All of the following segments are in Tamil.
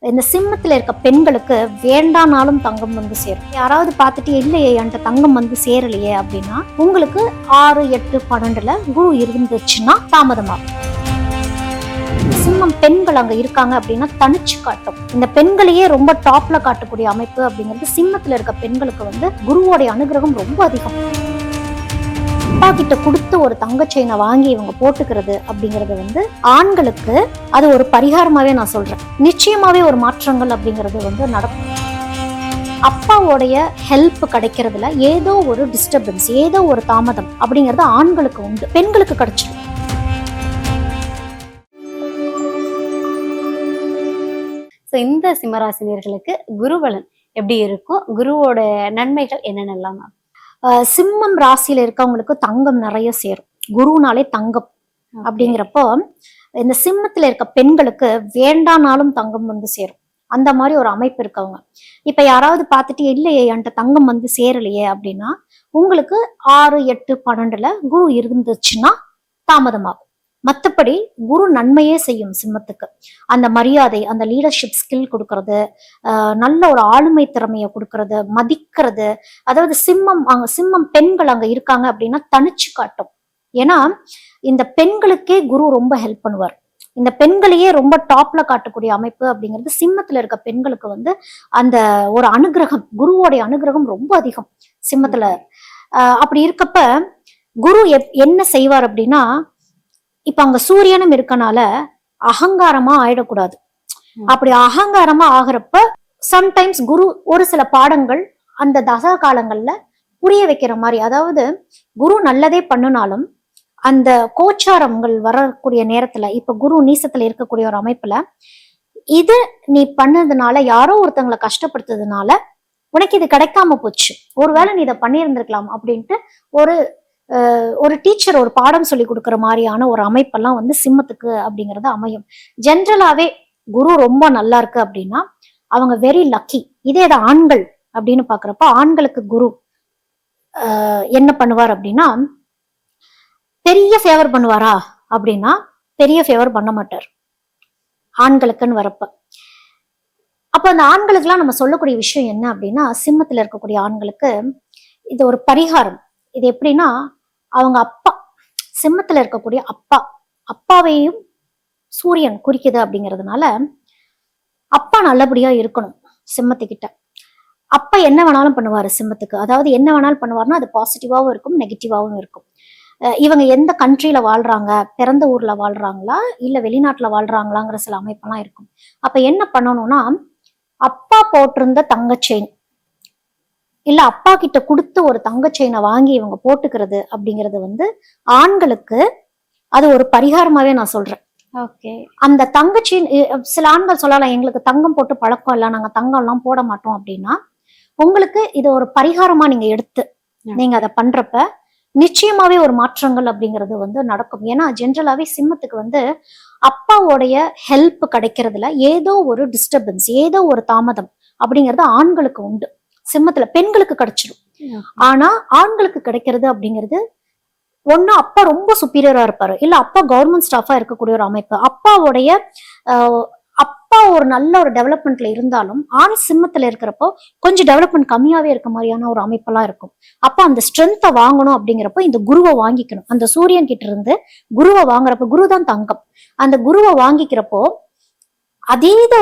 இந்த சிம்மத்துல இருக்க பெண்களுக்கு வேண்டானாலும் தங்கம் வந்து சேரும். யாராவது பார்த்துட்டு இல்லையே என்கிட்ட தங்கம் வந்து சேரலையே அப்படின்னா உங்களுக்கு 6, 8, 12ல குரு இருந்துச்சுன்னா தாமதமாகும். சிம்மம் பெண்கள் அங்க இருக்காங்க அப்படின்னா தனிச்சு காட்டும். இந்த பெண்களையே ரொம்ப டாப்ல காட்டக்கூடிய அமைப்பு அப்படிங்கிறது சிம்மத்துல இருக்க பெண்களுக்கு வந்து குருவோடைய அனுகிரகம் ரொம்ப அதிகம். அப்பா கிட்ட கொடுத்து ஒரு தங்க செயினை வாங்கி இவங்க போட்டுக்கிறது அப்படிங்கறது வந்து ஆண்களுக்கு அது ஒரு பரிகாரமாவே நான் சொல்றேன். நிச்சயமாவே ஒரு மாற்றங்கள் அப்படிங்கிறது வந்து நடக்கும். அப்பாவோடைய ஹெல்ப் கிடைக்கிறதுல ஏதோ ஒரு டிஸ்டர்பன்ஸ், ஏதோ ஒரு தாமதம் அப்படிங்கிறது ஆண்களுக்கு உண்டு, பெண்களுக்கு கிடைச்சிடும். இந்த சிம்மராசினியர்களுக்கு குருபலன் எப்படி இருக்கும்? குருவோட நன்மைகள் என்னென்னலாம்? சிம்மம் ராசியில இருக்கவங்களுக்கு தங்கம் நிறைய சேரும். குருனாலே தங்கம் அப்படிங்கிறப்போ இந்த சிம்மத்துல இருக்க பெண்களுக்கு வேண்டானாலும் தங்கம் வந்து சேரும். அந்த மாதிரி ஒரு அமைப்பு இருக்கவங்க. இப்ப யாராவது பார்த்துட்டு இல்லையே என்கிட்ட தங்கம் வந்து சேரலையே அப்படின்னா உங்களுக்கு 6, 8, 12ல குரு இருந்துச்சுன்னா தாமதமாகும். மற்றபடி குரு நன்மையே செய்யும் சிம்மத்துக்கு. அந்த மரியாதை, அந்த லீடர்ஷிப் ஸ்கில் கொடுக்கறது, நல்ல ஒரு ஆளுமை திறமையை கொடுக்கறது, மதிக்கிறது. அதாவது சிம்மம் பெண்கள் அங்க இருக்காங்க அப்படின்னா தனிச்சு காட்டும். ஏன்னா இந்த பெண்களுக்கே குரு ரொம்ப ஹெல்ப் பண்ணுவார். இந்த பெண்களையே ரொம்ப டாப்ல காட்டக்கூடிய அமைப்பு அப்படிங்கிறது சிம்மத்துல இருக்க பெண்களுக்கு வந்து அந்த ஒரு அனுகிரகம், குருவோடைய அனுகிரகம் ரொம்ப அதிகம் சிம்மத்துல. அப்படி இருக்கப்ப குரு என்ன செய்வார் அப்படின்னா, இப்ப அங்க சூரியனும் இருக்கனால அகங்காரமா ஆயிடக்கூடாது. அப்படி அகங்காரமா ஆகிறப்ப சம்டைம்ஸ் குரு ஒரு சில பாடங்கள் அந்த தசா காலங்கள்ல புரிய வைக்கிற மாதிரி, அதாவது குரு நல்லதே பண்ணினாலும் அந்த கோச்சாரங்கள் வரக்கூடிய நேரத்துல, இப்ப குரு நீசத்துல இருக்கக்கூடிய ஒரு அமைப்புல இது நீ பண்ணதுனால, யாரோ ஒருத்தங்களை கஷ்டப்படுத்துறதுனால உனக்கு இது கிடைக்காம போச்சு, ஒருவேளை நீ இதை பண்ணியிருந்திருக்கலாம் அப்படின்ட்டு ஒரு டீச்சர் ஒரு பாடம் சொல்லி கொடுக்குற மாதிரியான ஒரு அமைப்பெல்லாம் வந்து சிம்மத்துக்கு அப்படிங்கிறது அமையும். ஜென்ரலாவே குரு ரொம்ப நல்லா இருக்கு அப்படின்னா அவங்க வெரி லக்கி. இதே ஆண்கள் அப்படின்னு பாக்குறப்ப ஆண்களுக்கு குரு என்ன பண்ணுவார் அப்படின்னா, பெரிய ஃபேவர் பண்ணுவாரா அப்படின்னா பெரிய ஃபேவர் பண்ண மாட்டார் ஆண்களுக்குன்னு வரப்ப. அப்ப அந்த ஆண்களுக்கெல்லாம் நம்ம சொல்லக்கூடிய விஷயம் என்ன அப்படின்னா, சிம்மத்துல இருக்கக்கூடிய ஆண்களுக்கு இது ஒரு பரிகாரம். இது எப்படின்னா, அவங்க அப்பா, சிம்மத்துல இருக்கக்கூடிய அப்பாவையும் சூரியன் குறிக்குது அப்படிங்கிறதுனால அப்பா நல்லபடியா இருக்கணும் சிம்மத்துக்கிட்ட. அப்பா என்ன வேணாலும் பண்ணுவாரு சிம்மத்துக்கு. அதாவது என்ன வேணாலும் பண்ணுவாருன்னா அது பாசிட்டிவாவும் இருக்கும், நெகட்டிவாவும் இருக்கும். இவங்க எந்த கண்ட்ரியில வாழ்றாங்க, பிறந்த ஊர்ல வாழ்றாங்களா இல்ல வெளிநாட்டுல வாழ்றாங்களாங்கிற சில அமைப்பெல்லாம் இருக்கும். அப்ப என்ன பண்ணணும்னா, அப்பா போட்டிருந்த தங்க செயின் இல்ல அப்பா கிட்ட கொடுத்து ஒரு தங்க செயினை வாங்கி இவங்க போட்டுக்கிறது அப்படிங்கிறது வந்து ஆண்களுக்கு அது ஒரு பரிகாரமாவே நான் சொல்றேன். ஓகே. அந்த தங்க செயின், சில ஆண்கள் சொல்லலாம் எங்களுக்கு தங்கம் போட்டு பழக்கம் இல்லை, நாங்க தங்கம் எல்லாம் போட மாட்டோம் அப்படின்னா உங்களுக்கு இது ஒரு பரிகாரமா நீங்க எடுத்து நீங்க அதை பண்றப்ப நிச்சயமாவே ஒரு மாற்றங்கள் அப்படிங்கிறது வந்து நடக்கும். ஏன்னா ஜென்ரலாவே சிம்மத்துக்கு வந்து அப்பாவோடைய ஹெல்ப் கிடைக்கிறதுல ஏதோ ஒரு டிஸ்டர்பன்ஸ், ஏதோ ஒரு தாமதம் அப்படிங்கிறது ஆண்களுக்கு உண்டு. சிம்மத்துல பெண்களுக்கு கிடைச்சிடும். ஆனா ஆண்களுக்கு கிடைக்கிறது அப்படிங்கிறது ஒண்ணு அப்பா ரொம்ப சுப்பீரியரா இருப்பாரு, இல்ல அப்பா கவர்மெண்ட் ஸ்டாஃபா இருக்கக்கூடிய ஒரு அமைப்பு. அப்பா ஒரு நல்ல ஒரு டெவலப்மெண்ட்ல இருந்தாலும் ஆண் சிம்மத்துல இருக்கிறப்போ கொஞ்சம் டெவலப்மெண்ட் கம்மியாவே இருக்க மாதிரியான ஒரு அமைப்பெல்லாம் இருக்கும். அப்ப அந்த ஸ்ட்ரென்த்தை வாங்கணும் அப்படிங்கிறப்போ இந்த குருவை வாங்கிக்கணும். அந்த சூரியன் கிட்ட இருந்து குருவை வாங்குறப்ப, குரு தான் தங்கம், அந்த குருவை வாங்கிக்கிறப்போ அதீத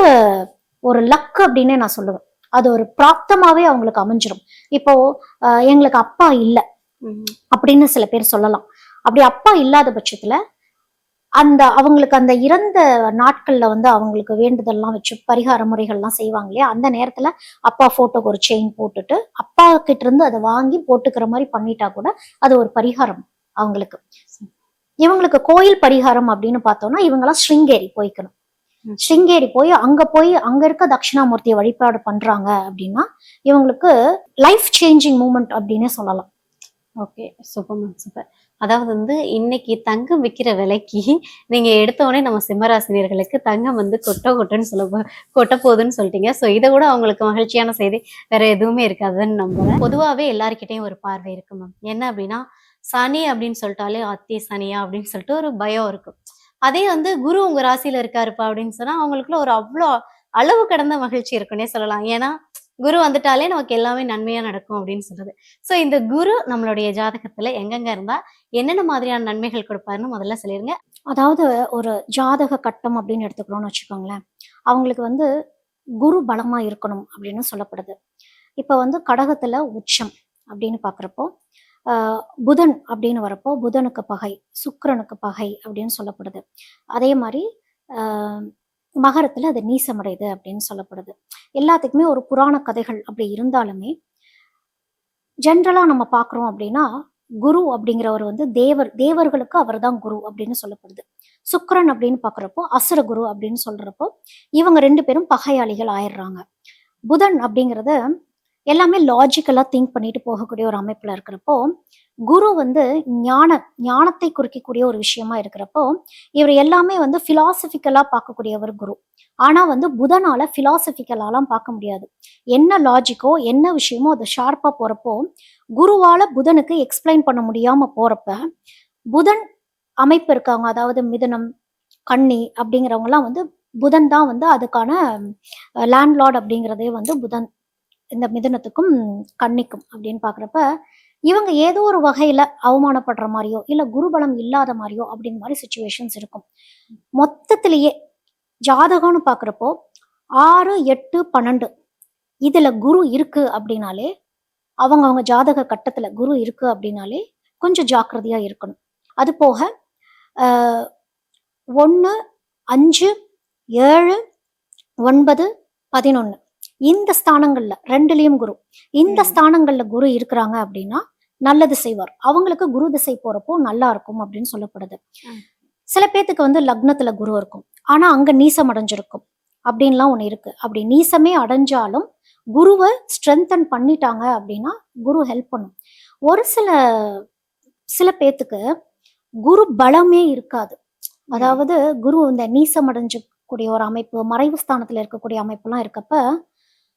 ஒரு லக் அப்படின்னே நான் சொல்லுவேன். அது ஒரு பிராப்தமாவே அவங்களுக்கு அமைஞ்சிடும். இப்போ எங்களுக்கு அப்பா இல்லை அப்படின்னு சில பேர் சொல்லலாம். அப்படி அப்பா இல்லாத பட்சத்துல அவங்களுக்கு அந்த இறந்த நாட்கள்ல வந்து அவங்களுக்கு வேண்டுதல்லாம் வச்சு பரிகார முறைகள்லாம் செய்வாங்க இல்லையா, அந்த நேரத்துல அப்பா போட்டோக்கு ஒரு செயின் போட்டுட்டு அப்பா கிட்ட இருந்து அதை வாங்கி போட்டுக்கிற மாதிரி பண்ணிட்டா கூட அது ஒரு பரிகாரம் அவங்களுக்கு. இவங்களுக்கு கோயில் பரிகாரம் அப்படின்னு பார்த்தோம்னா இவங்கெல்லாம் ஸ்ருங்கேரி போய்க்கணும். ஸ்ருங்கேரி போய் அங்க இருக்க தட்சிணாமூர்த்தியை வழிபாடு பண்றாங்க அப்படின்னா இவங்களுக்கு லைஃப் சேஞ்சிங் மூமெண்ட் அப்படின்னே சொல்லலாம். Okay, super ma'am, super. அதாவது வந்து இன்னைக்கு தங்கம் விற்கிற விலைக்கு நீங்க எடுத்த உடனே நம்ம சிம்மராசினியர்களுக்கு தங்கம் வந்து கொட்ட போகுதுன்னு சொல்லிட்டீங்க. ஸோ இதை கூட அவங்களுக்கு மகிழ்ச்சியான செய்தி வேற எதுவுமே இருக்காதுன்னு நம்புறேன். பொதுவாகவே எல்லாருக்கிட்டையும் ஒரு பார்வை இருக்கு மேம். என்ன அப்படின்னா, சனி அப்படின்னு சொல்லிட்டாலே அத்தி சனியா அப்படின்னு சொல்லிட்டு ஒரு பயம் இருக்கும். அதே வந்து குரு உங்க ராசியில இருக்காருப்பா அப்படின்னு சொன்னா அவங்களுக்குள்ள ஒரு அவ்வளோ அளவு கடந்த மகிழ்ச்சி இருக்குன்னே சொல்லலாம். ஏன்னா குரு வந்துட்டாலே நமக்கு எல்லாமே நன்மையா நடக்கும் அப்படின்னு சொல்றது. சோ இந்த குரு நம்மளுடைய ஜாதகத்துல எங்கெங்க இருந்தா என்னென்ன மாதிரியான நன்மைகள் கொடுப்பாருன்னு முதல்ல சொல்லிருங்க. அதாவது ஒரு ஜாதக கட்டம் அப்படின்னு எடுத்துக்கிறோம்னு வச்சுக்கோங்களேன். அவங்களுக்கு வந்து குரு பலமா இருக்கணும் அப்படின்னு சொல்லப்படுது. இப்ப வந்து கடகத்துல உச்சம் அப்படின்னு பாக்குறப்போ புதன் அப்படின்னு வரப்போ புதனுக்கு பகை, சுக்கிரனுக்கு பகை அப்படின்னு சொல்லப்படுது. அதே மாதிரி ஆஹ் மகரத்துல அது நீசமடையுது அப்படின்னு சொல்லப்படுது. எல்லாத்துக்குமே ஒரு புராண கதைகள் அப்படி இருந்தாலுமே ஜென்ரலா நம்ம பார்க்குறோம் அப்படின்னா, குரு அப்படிங்கிறவர் வந்து தேவர்களுக்கு அவர்தான் குரு அப்படின்னு சொல்லப்படுது. சுக்கிரன் அப்படின்னு பார்க்குறப்போ, அசுர குரு அப்படின்னு சொல்றப்போ, இவங்க 2 பேரும் பகையாளிகள் ஆயிடுறாங்க. புதன் அப்படிங்கிறது எல்லாமே லாஜிக்கலா திங்க் பண்ணிட்டு போகக்கூடிய ஒரு அமைப்புல இருக்கிறப்போ, குரு வந்து ஞானத்தை குறிக்கக்கூடிய ஒரு விஷயமா இருக்கிறப்போ, இவர் எல்லாமே வந்து பிலாசபிக்கலா பார்க்கக்கூடியவர் குரு. ஆனா வந்து புதனால பிலாசபிக்கலாலாம் பார்க்க முடியாது. என்ன லாஜிக்கோ, என்ன விஷயமோ அது ஷார்ப்பா போறப்போ, குருவால புதனுக்கு எக்ஸ்பிளைன் பண்ண முடியாம போறப்ப, புதன் அமைப்பு இருக்காங்க. அதாவது மிதுனம், கன்னி அப்படிங்கிறவங்கலாம் வந்து புதன் தான் வந்து அதுக்கான லேண்ட்லார்ட் அப்படிங்கிறதே வந்து புதன். இந்த மிதுனத்துக்கும், கன்னிக்கும் அப்படின்னு பார்க்குறப்ப, இவங்க ஏதோ ஒரு வகையில அவமானப்படுற மாரியோ, இல்ல குருபலம் இல்லாத மாரியோ அப்படிங்கிற மாரி சிச்சுவேஷன்ஸ் இருக்கும். மொத்தத்திலேயே ஜாதகம்னு பார்க்குறப்போ 6, 8, 12 இதுல குரு இருக்கு அப்படின்னாலே, அவங்க ஜாதக கட்டத்துல குரு இருக்கு அப்படின்னாலே கொஞ்சம் ஜாக்கிரதையா இருக்கணும். அது போக அ 1, 5, 7, 9, 11 இந்த ஸ்தானங்கள்ல 2லயும் குரு. இந்த ஸ்தானங்கள்ல குரு இருக்கிறாங்க அப்படின்னா நல்லது செய்வார். அவங்களுக்கு குரு திசை போறப்போ நல்லா இருக்கும் அப்படின்னு சொல்லப்படுது. சில பேத்துக்கு வந்து லக்னத்துல குரு இருக்கும். ஆனா அங்க நீசம் அடைஞ்சிருக்கும். அப்படின்லாம் ஒண்ணு இருக்கு. அப்படி நீசமே அடைஞ்சாலும் குருவை ஸ்ட்ரென்தன் பண்ணிட்டாங்க அப்படின்னா குரு ஹெல்ப் பண்ணும். ஒரு சில பேத்துக்கு குரு பலமே இருக்காது. அதாவது குரு இந்த நீசம் அடைஞ்சக்கூடிய ஒரு அமைப்பு, மறைவு ஸ்தானத்துல இருக்கக்கூடிய அமைப்புலாம் இருக்கப்ப,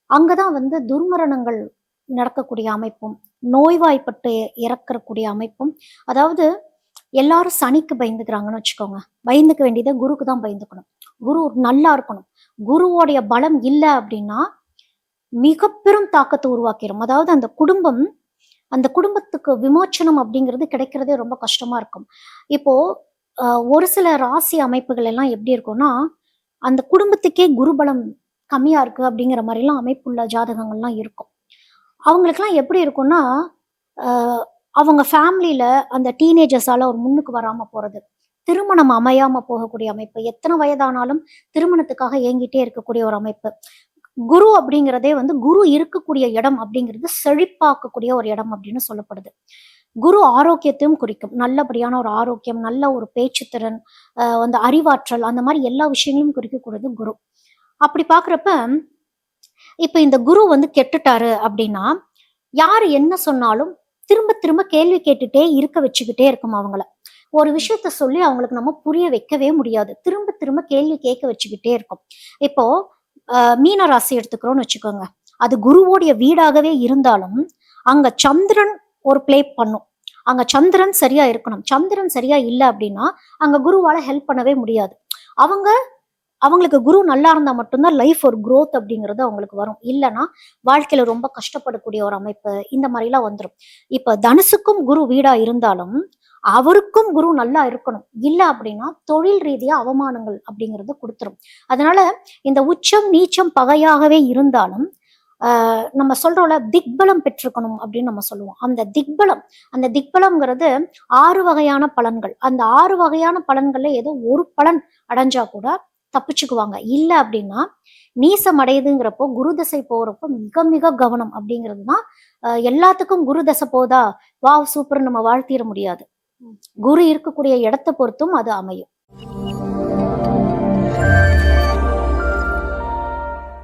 அங்கதான் வந்து துர்மரணங்கள் நடக்கக்கூடிய அமைப்பும், நோய்வாய்ப்பட்டு இறக்கக்கூடிய அமைப்பும், அதாவது எல்லாரும் சனிக்கு பயந்துக்கிறாங்கன்னு வச்சுக்கோங்க. பயந்துக்க வேண்டியதை குருக்கு தான் பயந்துக்கணும். குரு நல்லா இருக்கணும். குருவோடைய பலம் இல்லை அப்படின்னா மிக பெரும் தாக்கத்தை உருவாக்கிரும். அதாவது அந்த குடும்பத்துக்கு விமோச்சனம் அப்படிங்கிறது கிடைக்கிறதே ரொம்ப கஷ்டமா இருக்கும். இப்போ ஒரு சில ராசி அமைப்புகள் எல்லாம் எப்படி இருக்கும்னா, அந்த குடும்பத்துக்கே குருபலம் கம்மியா இருக்கு அப்படிங்கிற மாதிரிலாம் அமைப்புள்ள ஜாதகங்கள்லாம் இருக்கும். அவங்களுக்குலாம் எப்படி இருக்கும்னா, அவங்க ஃபேமிலியில அந்த டீனேஜர்ஸால ஒரு முன்னுக்கு வராம போறது, திருமணம் அமையாம போகக்கூடிய அமைப்பு, எத்தனை வயதானாலும் திருமணத்துக்காக ஏங்கிட்டே இருக்கக்கூடிய ஒரு அமைப்பு. குரு அப்படிங்கிறதே வந்து குரு இருக்கக்கூடிய இடம் அப்படிங்கிறது செழிப்பாக்கக்கூடிய ஒரு இடம் அப்படின்னு சொல்லப்படுது. குரு ஆரோக்கியத்தையும் குறிக்கும். நல்லபடியான ஒரு ஆரோக்கியம், நல்ல ஒரு பேச்சுத்திறன், அந்த அறிவாற்றல், அந்த மாதிரி எல்லா விஷயங்களும் குறிக்கக்கூடியது குரு. அப்படி பாக்குறப்ப இப்ப இந்த குரு வந்து கெட்டுட்டாரு அப்படின்னா, யாரு என்ன சொன்னாலும் திரும்ப திரும்ப கேள்வி கேட்டுட்டே இருக்க வச்சுக்கிட்டே இருக்கும் அவங்கள. ஒரு விஷயத்த சொல்லி அவங்களுக்கு நம்ம புரிய வைக்கவே முடியாது. திரும்ப திரும்ப கேள்வி கேட்க வச்சுக்கிட்டே இருக்கும். இப்போ மீன ராசி எடுத்துக்கிறோம்னு வச்சுக்கோங்க. அது குருவோடைய வீடாகவே இருந்தாலும் அங்க சந்திரன் ஒரு பிளே பண்ணும். அங்க சந்திரன் சரியா இருக்கணும். சந்திரன் சரியா இல்லை அப்படின்னா அங்க குருவால ஹெல்ப் பண்ணவே முடியாது. அவங்களுக்கு குரு நல்லா இருந்தா மட்டும்தான் லைஃப் ஒரு growth அப்படிங்கிறது அவங்களுக்கு வரும். இல்லைன்னா வாழ்க்கையில ரொம்ப கஷ்டப்படக்கூடிய ஒரு அமைப்பு இந்த மாதிரிலாம் வந்துடும். இப்ப தனுசுக்கும் குரு வீடா இருந்தாலும் அவருக்கும் குரு நல்லா இருக்கணும். இல்லை அப்படின்னா தொழில் ரீதியா அவமானங்கள் அப்படிங்கறத கொடுத்துரும். அதனால இந்த உச்சம் நீச்சம் பகையாகவே இருந்தாலும் நம்ம சொல்றோம்ல திக்பலம் பெற்றிருக்கணும் அப்படின்னு நம்ம சொல்லுவோம். அந்த திக்பலம்ங்கிறது 6 வகையான பலன்கள். அந்த 6 வகையான பலன்கள்ல ஏதோ ஒரு பலன் அடைஞ்சா கூட தப்பிச்சுக்குவாங்க. இல்லை அப்படின்னா நீசம் அடையுதுங்கிறப்போ குரு தசை போறப்போ மிக மிக கவனம் அப்படிங்கிறது தான். எல்லாத்துக்கும் குரு தசை போதா வாவ் சூப்பர் நம்ம வாழ்த்திட முடியாது. குரு இருக்கக்கூடிய இடத்தை பொறுத்தும் அது அமையும்.